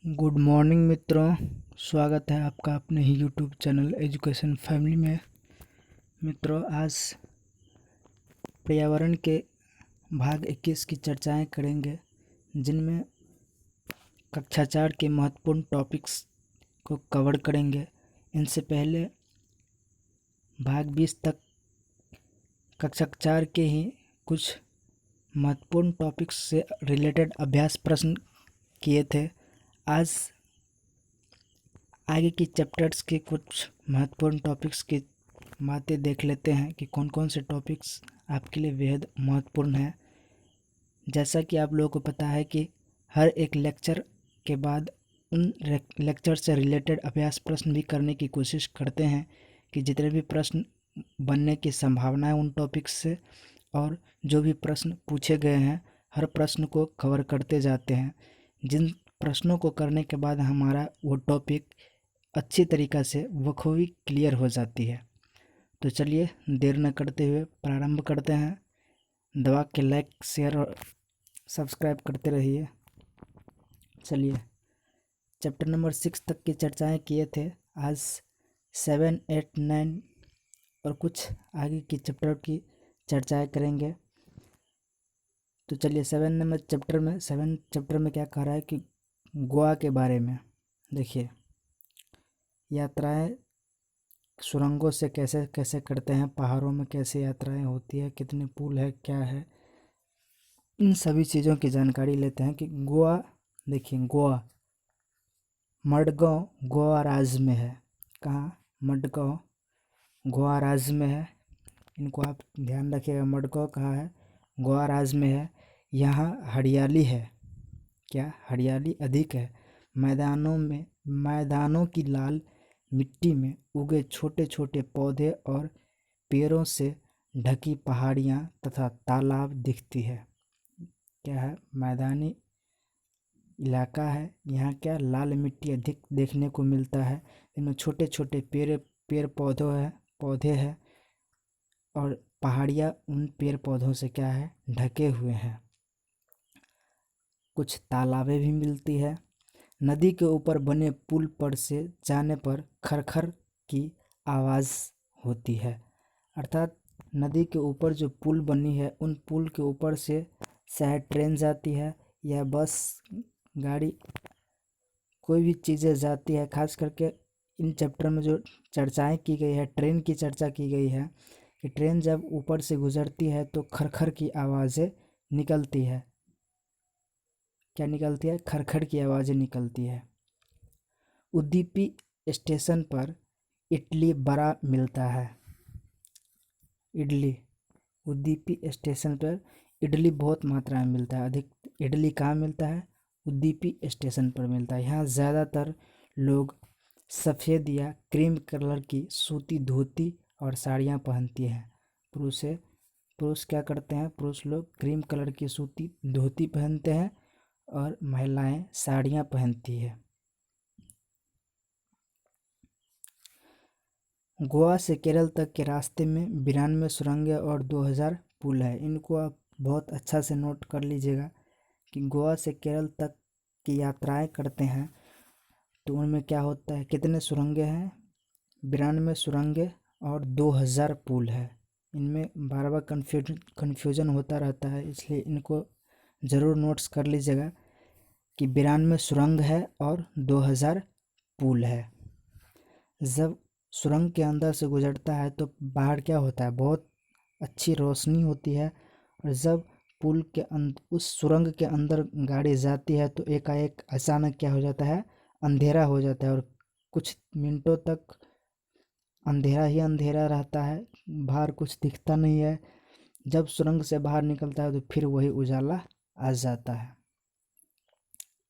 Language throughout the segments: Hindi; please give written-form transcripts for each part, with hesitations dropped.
गुड मॉर्निंग मित्रों। स्वागत है आपका अपने ही यूट्यूब चैनल एजुकेशन फैमिली में। मित्रों, आज पर्यावरण के भाग 21 की चर्चाएं करेंगे, जिनमें कक्षा 4 के महत्वपूर्ण टॉपिक्स को कवर करेंगे। इनसे पहले भाग 20 तक कक्षा 4 के ही कुछ महत्वपूर्ण टॉपिक्स से रिलेटेड अभ्यास प्रश्न किए थे। आज आगे की चैप्टर्स के कुछ महत्वपूर्ण टॉपिक्स की बातें देख लेते हैं कि कौन कौन से टॉपिक्स आपके लिए बेहद महत्वपूर्ण हैं। जैसा कि आप लोगों को पता है कि हर एक लेक्चर के बाद उन लेक्चर से रिलेटेड अभ्यास प्रश्न भी करने की कोशिश करते हैं कि जितने भी प्रश्न बनने की संभावना है उन टॉपिक्स से, और जो भी प्रश्न पूछे गए हैं हर प्रश्न को कवर करते जाते हैं। जिन प्रश्नों को करने के बाद हमारा वो टॉपिक अच्छी तरीक़ा से बखूबी क्लियर हो जाती है। तो चलिए देर न करते हुए प्रारंभ करते हैं। दबा के लाइक, शेयर और सब्सक्राइब करते रहिए। चलिए, चैप्टर नंबर 6 तक की चर्चाएं किए थे। आज 7, 8, 9 और कुछ आगे की चैप्टर की चर्चाएं करेंगे। तो चलिए, 7 चैप्टर में क्या कह रहा है कि गोवा के बारे में। देखिए, यात्राएं सुरंगों से कैसे कैसे करते हैं, पहाड़ों में कैसे यात्राएं होती है, कितने पुल है, क्या है, इन सभी चीज़ों की जानकारी लेते हैं कि गोवा। देखिए, गोवा मडगांव गोवा राज्य में है। कहाँ? मडगांव गोवा राज्य में है। इनको आप ध्यान रखिएगा। मडगांव कहाँ है? गोवा राज्य में है। यहाँ हरियाली है। क्या? हरियाली अधिक है। मैदानों की लाल मिट्टी में उगे छोटे छोटे पौधे और पेड़ों से ढकी पहाड़ियाँ तथा तालाब दिखती है। क्या है? मैदानी इलाका है। यहाँ क्या? लाल मिट्टी अधिक देखने को मिलता है। इनमें छोटे छोटे पेड़ पौधे हैं और पहाड़ियाँ उन पेड़ पौधों से क्या है? ढके हुए हैं। कुछ तालाबें भी मिलती है। नदी के ऊपर बने पुल पर से जाने पर खरखर की आवाज़ होती है। अर्थात नदी के ऊपर जो पुल बनी है उन पुल के ऊपर से शायद ट्रेन जाती है या बस, गाड़ी, कोई भी चीज़ें जाती है। खास करके इन चैप्टर में जो चर्चाएं की गई है, ट्रेन की चर्चा की गई है कि ट्रेन जब ऊपर से गुजरती है तो खरखर की आवाज़ें निकलती है। क्या निकलती है? खरखर की आवाज़ें निकलती है। उदीपी स्टेशन पर इडली बड़ा मिलता है। इडली, उदीपी स्टेशन पर इडली बहुत मात्रा में मिलता है। अधिक इडली कहाँ मिलता है? उदीपी स्टेशन पर मिलता है। यहाँ ज़्यादातर लोग सफ़ेद या क्रीम कलर की सूती धोती और साड़ियाँ पहनती हैं। पुरुष क्या करते हैं? पुरुष लोग क्रीम कलर की सूती धोती पहनते हैं और महिलाएं साड़ियाँ पहनती है। गोवा से केरल तक के रास्ते में 92 सुरंगें और 2000 पुल है। इनको आप बहुत अच्छा से नोट कर लीजिएगा कि गोवा से केरल तक की यात्राएं करते हैं तो उनमें क्या होता है, कितने सुरंगें हैं? 92 सुरंगें और 2000 पुल है। इनमें बार बार कन्फ्यूजन होता रहता है, इसलिए इनको ज़रूर नोट्स कर लीजिएगा कि 92 सुरंग है और 2000 पुल है। जब सुरंग के अंदर से गुजरता है तो बाहर क्या होता है? बहुत अच्छी रोशनी होती है। और जब पुल के उस सुरंग के अंदर गाड़ी जाती है तो एकाएक अचानक क्या हो जाता है? अंधेरा हो जाता है और कुछ मिनटों तक अंधेरा ही अंधेरा रहता है, बाहर कुछ दिखता नहीं है। जब सुरंग से बाहर निकलता है तो फिर वही उजाला आ जाता है।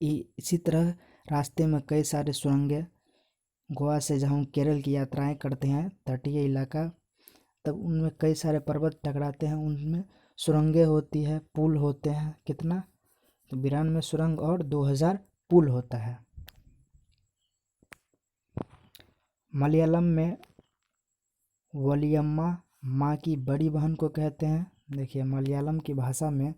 इसी तरह रास्ते में कई सारे सुरंगें, गोवा से जब हम केरल की यात्राएं करते हैं, तटीय इलाका, तब उनमें कई सारे पर्वत टकराते हैं, उनमें सुरंगें होती है, पुल होते हैं। कितना? तो 92 सुरंग और 2000 पुल होता है। मलयालम में वलियम्मा माँ की बड़ी बहन को कहते हैं। देखिए, मलयालम की भाषा में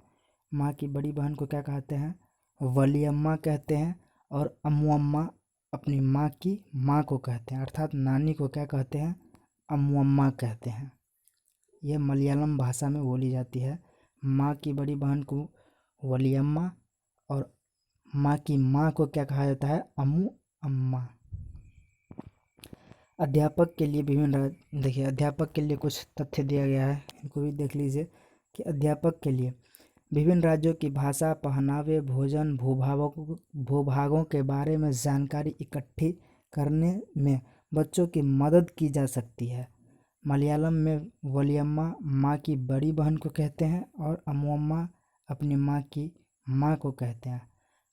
माँ की बड़ी बहन को क्या कहते हैं? वलियम्मा कहते हैं। और अम्मुअम्मा अपनी माँ की माँ को कहते हैं, अर्थात नानी को क्या कहते हैं, अम्मुअम्मा कहते हैं। यह मलयालम भाषा में बोली जाती है। माँ की बड़ी बहन को वलियम्मा और माँ की माँ को क्या कहा जाता है, अम्मू अम्मा। अध्यापक के लिए देखिए अध्यापक के लिए कुछ तथ्य दिया गया है, इनको भी देख लीजिए कि अध्यापक के लिए विभिन्न राज्यों की भाषा, पहनावे, भोजन, भूभागों के बारे में जानकारी इकट्ठी करने में बच्चों की मदद की जा सकती है। मलयालम में वलियम्मा माँ की बड़ी बहन को कहते हैं और अम्मुअम्मा अपनी माँ की माँ को कहते हैं।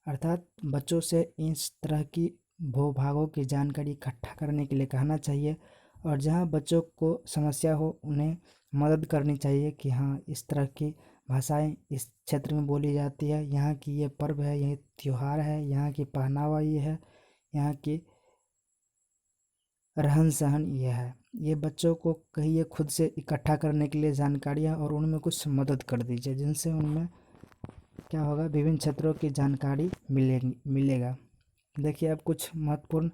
अर्थात बच्चों से इस तरह की भूभागों की जानकारी इकट्ठा करने के लिए कहना चाहिए और जहाँ बच्चों को समस्या हो उन्हें मदद करनी चाहिए कि हाँ इस तरह की भाषाएं इस क्षेत्र में बोली जाती है, यहाँ की ये पर्व है, ये त्यौहार है, यहाँ की पहनावा ये है, यहाँ की रहन सहन ये है। ये बच्चों को कहिए खुद से इकट्ठा करने के लिए जानकारियाँ और उनमें कुछ मदद कर दीजिए जिनसे उनमें क्या होगा, विभिन्न क्षेत्रों की जानकारी मिलेगा। देखिए अब कुछ महत्वपूर्ण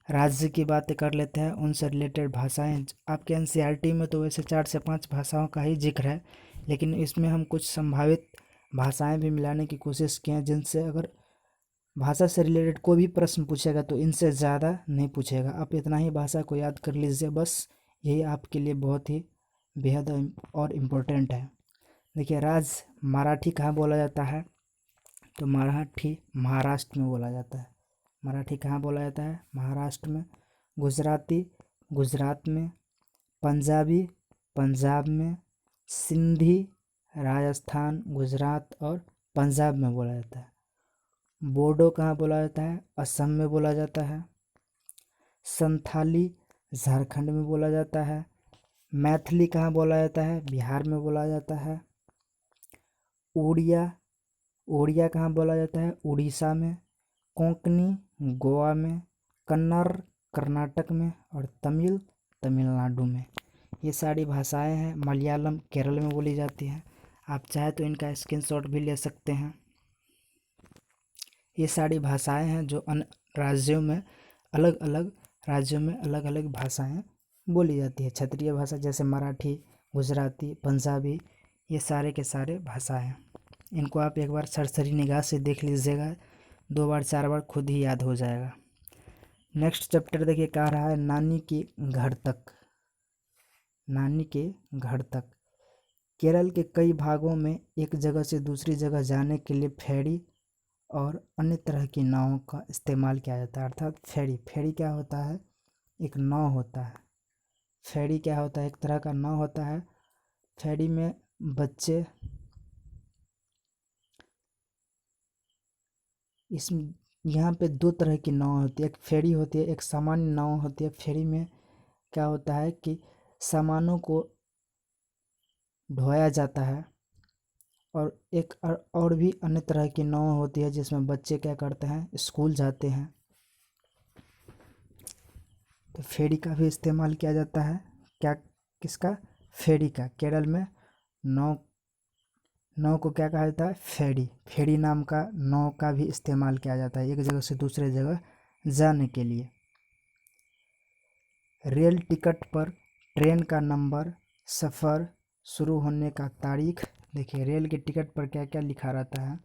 राज्य की बातें कर लेते हैं, उनसे रिलेटेड भाषाएं। आपके एनसीईआरटी में तो वैसे 4 से 5 भाषाओं का ही जिक्र है, लेकिन इसमें हम कुछ संभावित भाषाएं भी मिलाने की कोशिश की हैं जिनसे अगर भाषा से रिलेटेड कोई भी प्रश्न पूछेगा तो इनसे ज़्यादा नहीं पूछेगा। आप इतना ही भाषा को याद कर लीजिए, बस यही आपके लिए बहुत ही बेहद और इम्पोर्टेंट है। देखिए राज्य मराठी कहाँ बोला जाता है, तो मराठी महाराष्ट्र में बोला जाता है। मराठी कहाँ बोला जाता है, महाराष्ट्र में। गुजराती गुजरात में। पंजाबी पंजाब में। सिंधी राजस्थान, गुजरात और पंजाब में बोला जाता है। बोडो कहाँ बोला जाता है, असम में बोला जाता है। संथाली झारखंड में बोला जाता है। मैथिली कहाँ बोला जाता है, बिहार में बोला जाता है। उड़िया उड़िया कहाँ बोला जाता है, उड़ीसा में। कोंकणी गोवा में। कन्नड़ कर्नाटक में और तमिल तमिलनाडु में। ये सारी भाषाएं हैं। मलयालम केरल में बोली जाती हैं। आप चाहे तो इनका स्क्रीनशॉट भी ले सकते हैं। ये सारी भाषाएं हैं जो अन्य राज्यों में अलग अलग भाषाएं बोली जाती है। क्षेत्रीय भाषा जैसे मराठी, गुजराती, पंजाबी, ये सारे के सारे भाषाएं। इनको आप एक बार सरसरी निगाह से देख लीजिएगा, 2 बार 4 बार खुद ही याद हो जाएगा। नेक्स्ट चैप्टर देखिए कह रहा है नानी के घर तक। नानी के घर तक। केरल के कई भागों में एक जगह से दूसरी जगह जाने के लिए फेरी और अन्य तरह की नावों का इस्तेमाल किया जाता है। अर्थात फेरी क्या होता है, एक नाव होता है। फेरी क्या होता है, एक तरह का नाव होता है। फेरी में बच्चे यहाँ पे 2 तरह की नाव होती है, एक फेरी होती है, एक सामान्य नाव होती है। फेरी में क्या होता है कि सामानों को ढोया जाता है और एक और भी अन्य तरह की नाव होती है जिसमें बच्चे क्या करते हैं, स्कूल जाते हैं। तो फेरी का भी इस्तेमाल किया जाता है। क्या, किसका, फेरी का। केरल में नाव को क्या कहा जाता है, फेरी नाम का नाव का भी इस्तेमाल किया जाता है एक जगह से दूसरे जगह जाने के लिए। रेल टिकट पर ट्रेन का नंबर, सफ़र शुरू होने का तारीख। देखिए रेल के टिकट पर क्या क्या लिखा रहता है,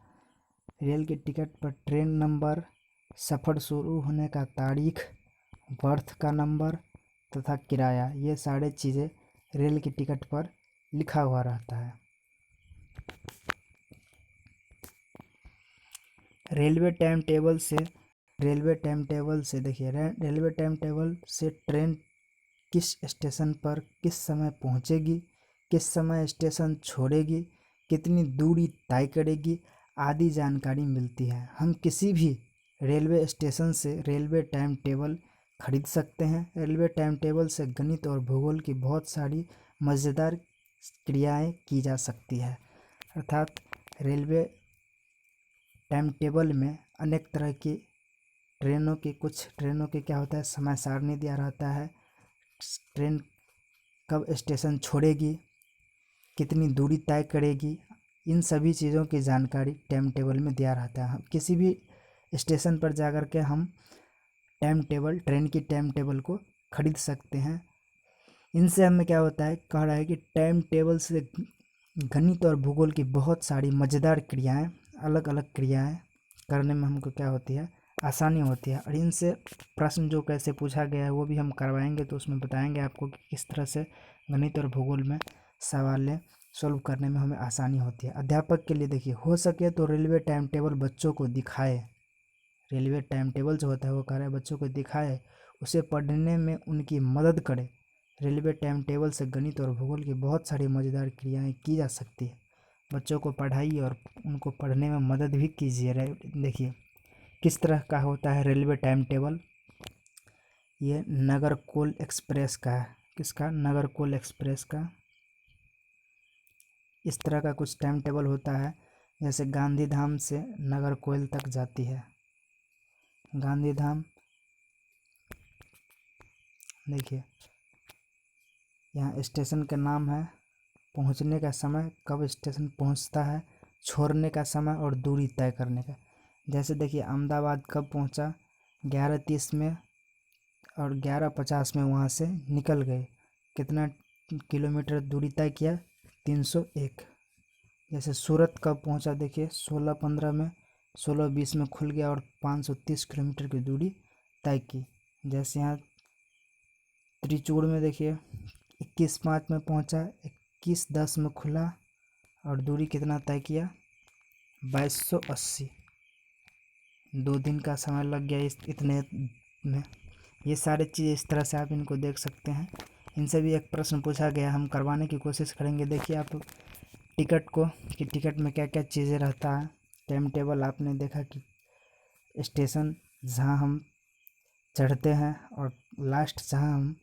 रेल के टिकट पर ट्रेन नंबर, सफ़र शुरू होने का तारीख, बर्थ का नंबर तथा किराया, ये सारे चीज़ें रेल के टिकट पर लिखा हुआ रहता है। रेलवे टाइम टेबल से देखिए रेलवे टाइम टेबल से ट्रेन किस स्टेशन पर किस समय पहुंचेगी, किस समय स्टेशन छोड़ेगी, कितनी दूरी तय करेगी आदि जानकारी मिलती है। हम किसी भी रेलवे स्टेशन से रेलवे टाइम टेबल खरीद सकते हैं। रेलवे टाइम टेबल से गणित और भूगोल की बहुत सारी मज़ेदार क्रियाएं की जा सकती है। अर्थात रेलवे टाइम टेबल में अनेक तरह की कुछ ट्रेनों के क्या होता है, समय सारणी दिया रहता है। ट्रेन कब स्टेशन छोड़ेगी, कितनी दूरी तय करेगी, इन सभी चीज़ों की जानकारी टाइम टेबल में दिया रहता है। किसी भी स्टेशन पर जाकर के हम ट्रेन की टाइम टेबल को खरीद सकते हैं। इनसे हमें क्या होता है, कह रहा है कि टाइम टेबल से गणित और भूगोल की बहुत सारी मज़ेदार क्रियाएं, अलग अलग क्रियाएं करने में हमको क्या होती है, आसानी होती है। और इनसे प्रश्न जो कैसे पूछा गया है वो भी हम करवाएंगे, तो उसमें बताएंगे आपको कि किस तरह से गणित और भूगोल में सवालें सॉल्व करने में हमें आसानी होती है। अध्यापक के लिए देखिए, हो सके तो रेलवे टाइम टेबल बच्चों को दिखाए। रेलवे टाइम टेबल जो होता है वो कह रहा है बच्चों को दिखाए, उसे पढ़ने में उनकी मदद करे। रेलवे टाइम टेबल से गणित और भूगोल की बहुत सारी मज़ेदार क्रियाएं की जा सकती है। बच्चों को पढ़ाइए और उनको पढ़ने में मदद भी कीजिए। देखिए किस तरह का होता है रेलवे टाइम टेबल। ये नागरकोल एक्सप्रेस का है। किसका? नागरकोल एक्सप्रेस का। इस तरह का कुछ टाइम टेबल होता है। जैसे गांधीधाम से नागरकोइल तक जाती है। गांधीधाम, देखिए यहाँ स्टेशन का नाम है, पहुँचने का समय, कब स्टेशन पहुँचता है, छोड़ने का समय और दूरी तय करने का। जैसे देखिए अहमदाबाद कब पहुँचा, 11:30 में, और 11:50 में वहाँ से निकल गए। कितना किलोमीटर दूरी तय किया? 301। जैसे सूरत कब पहुँचा, देखिए 16:15 में, 16:20 में खुल गया और 530 किलोमीटर की दूरी तय की। जैसे यहाँ त्रिचूर में देखिए 21:05 में पहुँचा, 21:10 में खुला और दूरी कितना तय किया? 2280। 2 दिन का समय लग गया इतने में। ये सारी चीज़ इस तरह से आप इनको देख सकते हैं। इनसे भी एक प्रश्न पूछा गया, हम करवाने की कोशिश करेंगे। देखिए आप टिकट को, कि टिकट में क्या क्या चीज़ें रहता है। टाइम टेबल आपने देखा कि स्टेशन जहाँ हम चढ़ते हैं और लास्ट जहाँ हम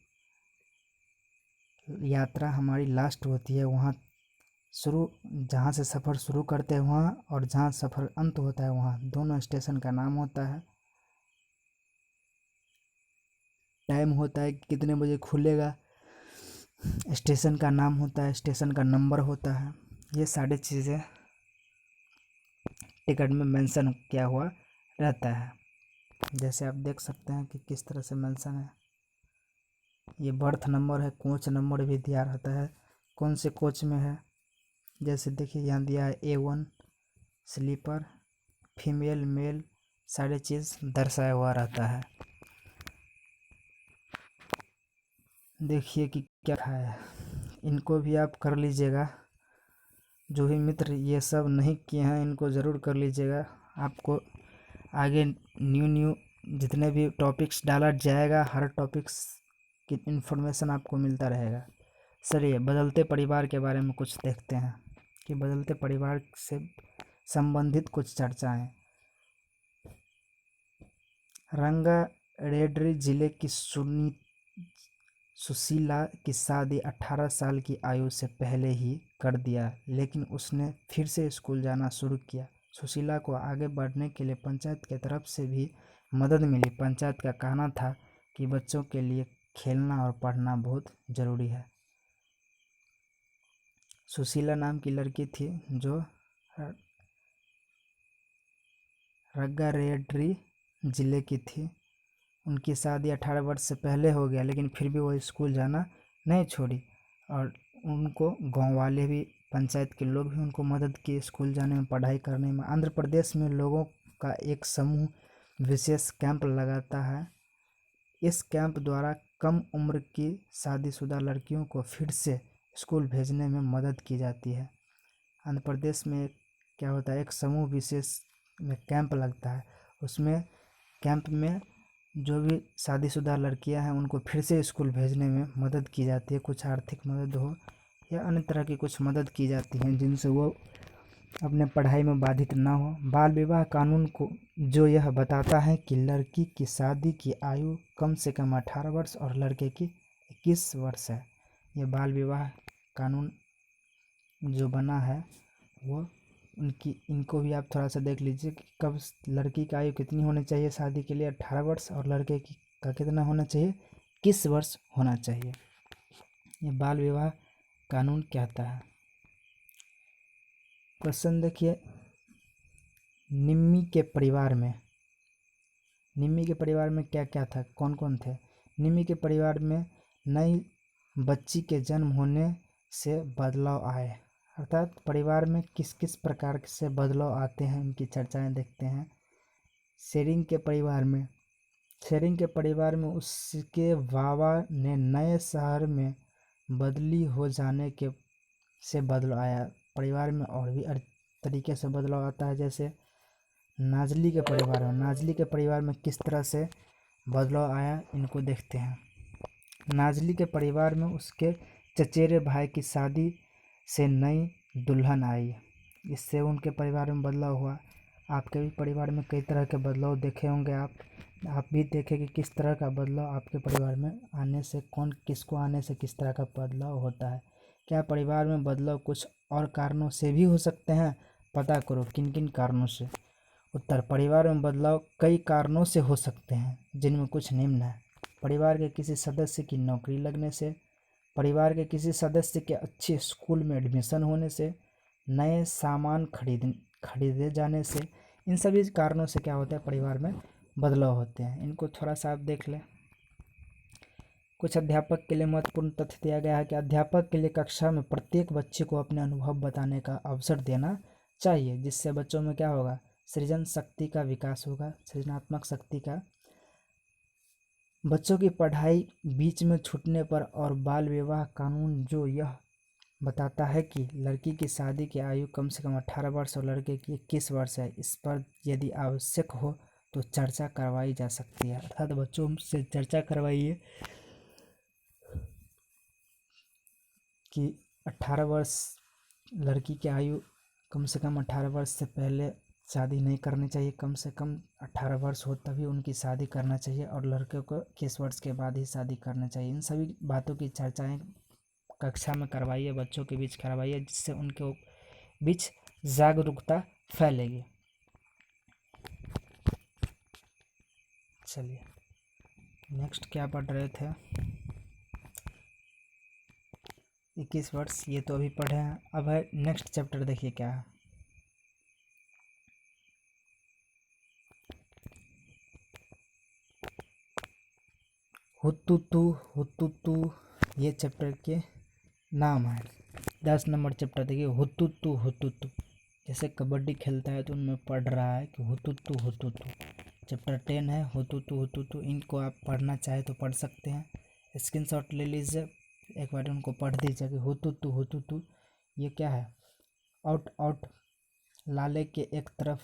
यात्रा हमारी लास्ट होती है, वहाँ शुरू, जहाँ से सफ़र शुरू करते हैं वहाँ, और जहाँ सफ़र अंत होता है वहाँ, दोनों स्टेशन का नाम होता है। टाइम होता है कि कितने बजे खुलेगा, स्टेशन का नाम होता है, स्टेशन का नंबर होता है। ये सारी चीज़ें टिकट में मेंशन किया हुआ रहता है। जैसे आप देख सकते हैं कि किस तरह से मेंशन है। ये बर्थ नंबर है, कोच नंबर भी दिया रहता है, कौन से कोच में है। जैसे देखिए यहाँ दिया है A1 स्लीपर, फीमेल मेल, सारी चीज़ दर्शाया हुआ रहता है। देखिए कि क्या है, इनको भी आप कर लीजिएगा। जो भी मित्र ये सब नहीं किए हैं इनको ज़रूर कर लीजिएगा। आपको आगे न्यू जितने भी टॉपिक्स डाला जाएगा, हर टॉपिक्स की इन्फॉर्मेशन आपको मिलता रहेगा। चलिए बदलते परिवार के बारे में कुछ देखते हैं, कि बदलते परिवार से संबंधित कुछ चर्चाएं। रंगारेड्डी जिले की सुशीला की शादी 18 साल की आयु से पहले ही कर दिया, लेकिन उसने फिर से स्कूल जाना शुरू किया। सुशीला को आगे बढ़ने के लिए पंचायत की तरफ से भी मदद मिली। पंचायत का कहना था कि बच्चों के लिए खेलना और पढ़ना बहुत ज़रूरी है। सुशीला नाम की लड़की थी जो रंगारेड्डी जिले की थी। उनकी शादी 18 वर्ष से पहले हो गया, लेकिन फिर भी वो स्कूल जाना नहीं छोड़ी, और उनको गांव वाले भी, पंचायत के लोग भी उनको मदद किए स्कूल जाने में, पढ़ाई करने में। आंध्र प्रदेश में लोगों का एक समूह विशेष कैंप लगाता है। इस कैंप द्वारा कम उम्र की शादीशुदा लड़कियों को फिर से स्कूल भेजने में मदद की जाती है। आंध्र प्रदेश में क्या होता है, एक समूह विशेष में कैंप लगता है। उसमें कैंप में जो भी शादीशुदा लड़कियां हैं उनको फिर से स्कूल भेजने में मदद की जाती है। कुछ आर्थिक मदद हो या अन्य तरह की कुछ मदद की जाती है, जिनसे वो अपने पढ़ाई में बाधित ना हो। बाल विवाह कानून को जो यह बताता है कि लड़की की शादी की आयु कम से कम 18 वर्ष और लड़के की 21 वर्ष है। ये बाल विवाह कानून जो बना है वो इनको भी आप थोड़ा सा देख लीजिए कि कब लड़की की आयु कितनी होनी चाहिए शादी के लिए, 18 वर्ष, और लड़के की का कितना होना चाहिए, 21 वर्ष होना चाहिए। ये बाल विवाह कानून कहता है। क्वेश्चन देखिए, निम्मी के परिवार में निम्मी के परिवार में क्या क्या था, कौन कौन थे। निम्मी के परिवार में नई बच्ची के जन्म होने से बदलाव आए, अर्थात परिवार में किस किस प्रकार से बदलाव आते हैं उनकी चर्चाएं देखते हैं। शेरिंग के परिवार में उसके बाबा ने नए शहर में बदली हो जाने के से बदलाव आया। परिवार में और भी तरीके से बदलाव आता है। जैसे नाजली के परिवार में किस तरह से बदलाव आया, इनको देखते हैं। नाजली के परिवार में उसके चचेरे भाई की शादी से नई दुल्हन आई, इससे उनके परिवार में बदलाव हुआ। आपके भी परिवार में कई तरह के बदलाव देखे होंगे। आप भी देखें कि किस तरह का बदलाव आपके परिवार में आने से किसको आने से किस तरह का बदलाव होता है। क्या परिवार में बदलाव कुछ और कारणों से भी हो सकते हैं, पता करो किन किन कारणों से। उत्तर, परिवार में बदलाव कई कारणों से हो सकते हैं, जिनमें कुछ निम्न है। परिवार के किसी सदस्य की नौकरी लगने से, परिवार के किसी सदस्य के अच्छे स्कूल में एडमिशन होने से, नए सामान खरीदे जाने से, इन सभी कारणों से क्या होता है, परिवार में बदलाव होते हैं। इनको थोड़ा सा आप देख लें। कुछ अध्यापक के लिए महत्वपूर्ण तथ्य दिया गया है कि अध्यापक के लिए कक्षा में प्रत्येक बच्चे को अपने अनुभव बताने का अवसर देना चाहिए, जिससे बच्चों में क्या होगा, सृजन शक्ति का विकास होगा, सृजनात्मक शक्ति का। बच्चों की पढ़ाई बीच में छूटने पर और बाल विवाह कानून जो यह बताता है कि लड़की की शादी की आयु कम से कम 18 वर्ष और लड़के की 21 वर्ष है, इस पर यदि आवश्यक हो तो चर्चा करवाई जा सकती है। अर्थात बच्चों से चर्चा करवाइए कि 18 वर्ष लड़की की आयु कम से कम 18 वर्ष से पहले शादी नहीं करनी चाहिए, कम से कम 18 वर्ष हो तभी उनकी शादी करना चाहिए, और लड़के को 21 वर्ष के बाद ही शादी करना चाहिए। इन सभी बातों की चर्चाएं कक्षा में करवाइए, बच्चों के बीच करवाइए, जिससे उनके बीच जागरूकता फैलेगी। चलिए नेक्स्ट क्या पढ़ रहे थे, 21 वर्ष, ये तो अभी पढ़े हैं। अब है नेक्स्ट चैप्टर, देखिए क्या है। हुतुतु ये चैप्टर के नाम है। 10 नंबर चैप्टर देखिए, हुतुतु। जैसे कबड्डी खेलता है तो उनमें पढ़ रहा है कि हुतुतु। चैप्टर 10 है हुतुतु। इनको आप पढ़ना चाहे तो पढ़ सकते हैं, स्क्रीनशॉट ले लीजिए, एक बार उनको पढ़ दीजिए कि हुतुतु ये क्या है। आउट लाले के एक तरफ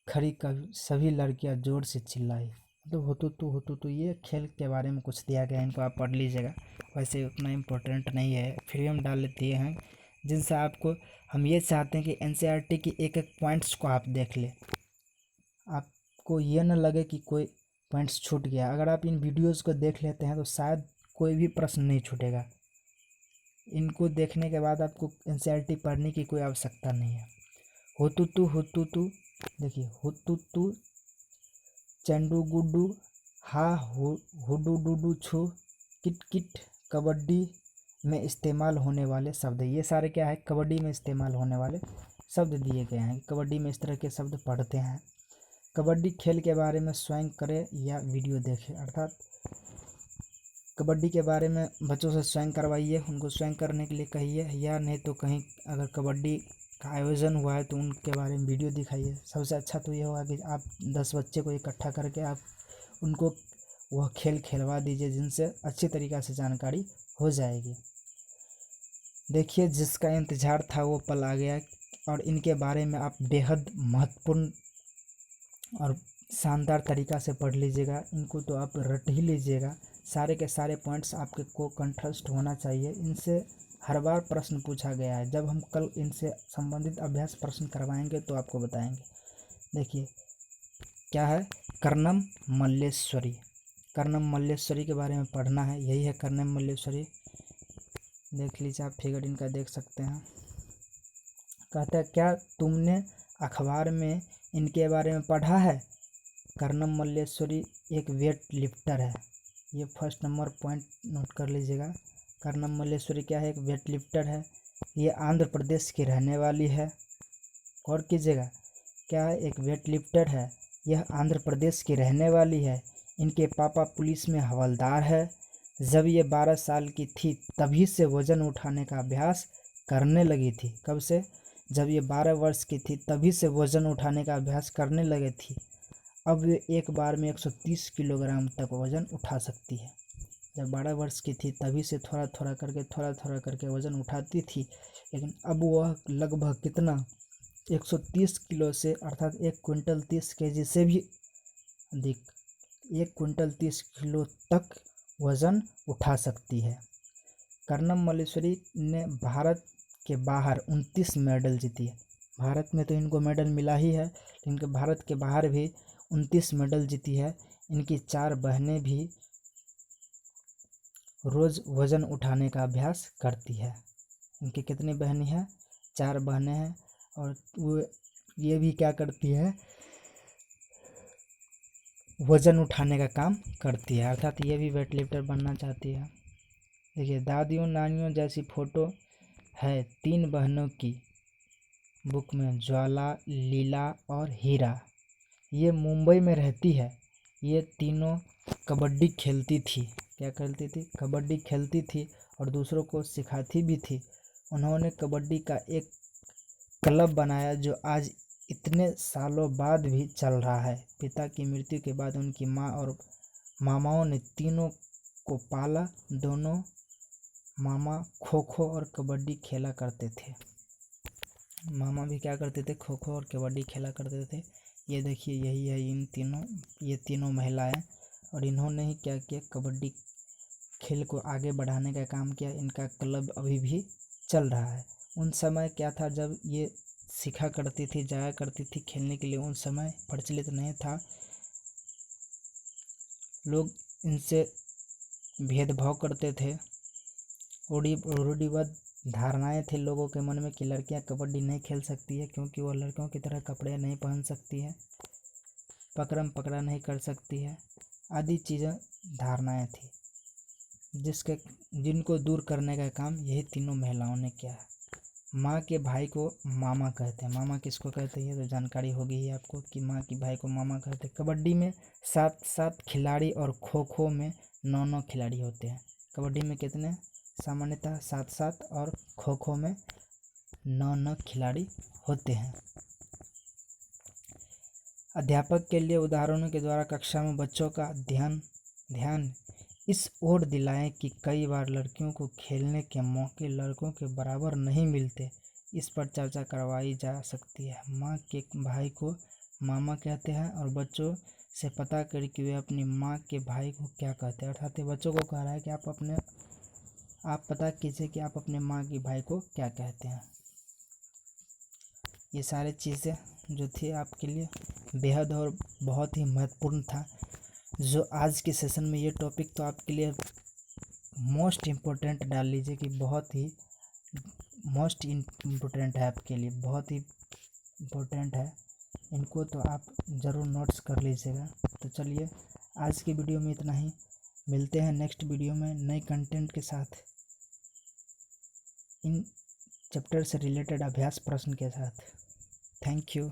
खड़ी सभी लड़कियां जोर से चिल्लाई। तो हुतुतु ये खेल के बारे में कुछ दिया गया है, इनको आप पढ़ लीजिएगा। वैसे उतना इम्पोर्टेंट नहीं है, फिर भी हम डाल दिए हैं, जिनसे आपको हम ये चाहते हैं कि एनसीईआरटी की एक एक पॉइंट्स को आप देख ले, आपको ये न लगे कि कोई पॉइंट्स छूट गया। अगर आप इन वीडियोज़ को देख लेते हैं तो शायद कोई भी प्रश्न नहीं छूटेगा। इनको देखने के बाद आपको एनसीईआरटी पढ़ने की कोई आवश्यकता नहीं है। हुतुतु देखिए, हुतुतु चंडू गुड्डू हा हुडू छू किट कबड्डी में इस्तेमाल होने वाले शब्द। ये सारे क्या है, कबड्डी में इस्तेमाल होने वाले शब्द दिए गए हैं। कबड्डी में इस तरह के शब्द पढ़ते हैं। कबड्डी खेल के बारे में स्वयं करें या वीडियो देखें, अर्थात कबड्डी के बारे में बच्चों से स्वयं करवाइए, उनको स्वयं करने के लिए कहिए, या नहीं तो कहीं अगर कबड्डी का आयोजन हुआ है तो उनके बारे में वीडियो दिखाइए। सबसे अच्छा तो ये होगा कि आप 10 बच्चे को इकट्ठा करके आप उनको वह खेल खेलवा दीजिए, जिनसे अच्छी तरीक़ा से जानकारी हो जाएगी। देखिए, जिसका इंतज़ार था वो पल आ गया, और इनके बारे में आप बेहद महत्वपूर्ण और शानदार तरीक़ा से पढ़ लीजिएगा। इनको तो आप रट ही लीजिएगा, सारे के सारे पॉइंट्स आपके को कंठस्थ होना चाहिए। इनसे हर बार प्रश्न पूछा गया है। जब हम कल इनसे संबंधित अभ्यास प्रश्न करवाएंगे तो आपको बताएंगे। देखिए क्या है, कर्णम मल्लेश्वरी। कर्णम मल्लेश्वरी के बारे में पढ़ना है, यही है कर्णम मल्लेश्वरी। देख लीजिए, आप फिगर इनका देख सकते हैं। कहता है, क्या तुमने अखबार में इनके बारे में पढ़ा है। कर्णम मल्लेश्वरी एक वेट लिफ्टर है, ये फर्स्ट नंबर पॉइंट नोट कर लीजिएगा। कर्णम मल्लेश्वरी क्या है, एक वेट लिफ्टर है। ये आंध्र प्रदेश की रहने वाली है। और कीजिएगा, क्या है, एक वेट लिफ्टर है यह आंध्र प्रदेश की रहने वाली है। इनके पापा पुलिस में हवलदार है। जब ये 12 साल की थी तभी से वज़न उठाने का अभ्यास करने लगी थी। कब से? जब ये 12 वर्ष की थी तभी से वज़न उठाने का अभ्यास करने लगी थी। अब वे एक बार में 130 किलोग्राम तक वज़न उठा सकती है। जब 12 वर्ष की थी तभी से थोड़ा थोड़ा करके वज़न उठाती थी, लेकिन अब वह लगभग कितना 130 किलो से अर्थात 1 क्विंटल 30 केजी से भी अधिक 1 क्विंटल 30 किलो तक वज़न उठा सकती है। कर्णम मल्लेश्वरी ने भारत के बाहर 29 मेडल जीती है। भारत में तो इनको मेडल मिला ही है, लेकिन भारत के बाहर भी 29 मेडल जीती है। इनकी 4 बहनें भी रोज़ वज़न उठाने का अभ्यास करती है। इनकी कितनी बहनें हैं? 4 बहनें हैं, और वो ये भी क्या करती है? वज़न उठाने का काम करती है, अर्थात ये भी वेट लिफ्टर बनना चाहती है। देखिए, दादियों नानियों जैसी फ़ोटो है 3 बहनों की बुक में, ज्वाला, लीला और हीरा। ये मुंबई में रहती है। ये तीनों कबड्डी खेलती थी। क्या खेलती थी? कबड्डी खेलती थी और दूसरों को सिखाती भी थी। उन्होंने कबड्डी का एक क्लब बनाया जो आज इतने सालों बाद भी चल रहा है। पिता की मृत्यु के बाद उनकी माँ और मामाओं ने तीनों को पाला। दोनों मामा खो खो और कबड्डी खेला करते थे। मामा भी क्या करते थे? खो खो और कबड्डी खेला करते थे। ये देखिए, यही है ये तीनों महिलाएं, और इन्होंने ही क्या किया? कबड्डी खेल को आगे बढ़ाने का काम किया। इनका क्लब अभी भी चल रहा है। उन समय क्या था, जब ये सीखा करती थी, जाया करती थी खेलने के लिए, उन समय प्रचलित नहीं था। लोग इनसे भेदभाव करते थे। रूढ़िवाद धारणाएं थी लोगों के मन में कि लड़कियां कबड्डी नहीं खेल सकती है क्योंकि वह लड़कों की तरह कपड़े नहीं पहन सकती है, पकड़म पकड़ा नहीं कर सकती है, आदि चीज़ें धारणाएं थी, जिनको दूर करने का काम यही तीनों महिलाओं ने किया है। माँ के भाई को मामा कहते हैं। मामा किसको कहते हैं? ये तो जानकारी होगी ही आपको कि माँ की भाई को मामा कहते हैं। कबड्डी में 7-7 खिलाड़ी और खो खो में 9-9 खिलाड़ी होते हैं। कबड्डी में कितने? सामान्यतः 7-7 और खो खो में 9-9 खिलाड़ी होते हैं। अध्यापक के लिए उदाहरणों के द्वारा कक्षा में बच्चों का ध्यान इस ओर दिलाएं कि कई बार लड़कियों को खेलने के मौके लड़कों के बराबर नहीं मिलते। इस पर चर्चा करवाई जा सकती है। माँ के भाई को मामा कहते हैं और बच्चों से पता करें कि वे अपनी माँ के भाई को क्या कहते हैं। अर्थात बच्चों को कह रहा है कि आप पता कीजिए कि आप अपने माँ के भाई को क्या कहते हैं। ये सारी चीज़ें जो थी आपके लिए बेहद और बहुत ही महत्वपूर्ण था। जो आज के सेशन में ये टॉपिक तो आपके लिए मोस्ट इम्पोर्टेंट डाल लीजिए कि बहुत ही मोस्ट इम्पोर्टेंट है आपके लिए, बहुत ही इम्पोर्टेंट है। इनको तो आप ज़रूर नोट्स कर लीजिएगा। तो चलिए, आज की वीडियो में इतना ही। मिलते हैं नेक्स्ट वीडियो में नए कंटेंट के साथ, इन चैप्टर से रिलेटेड अभ्यास प्रश्न के साथ। Thank you.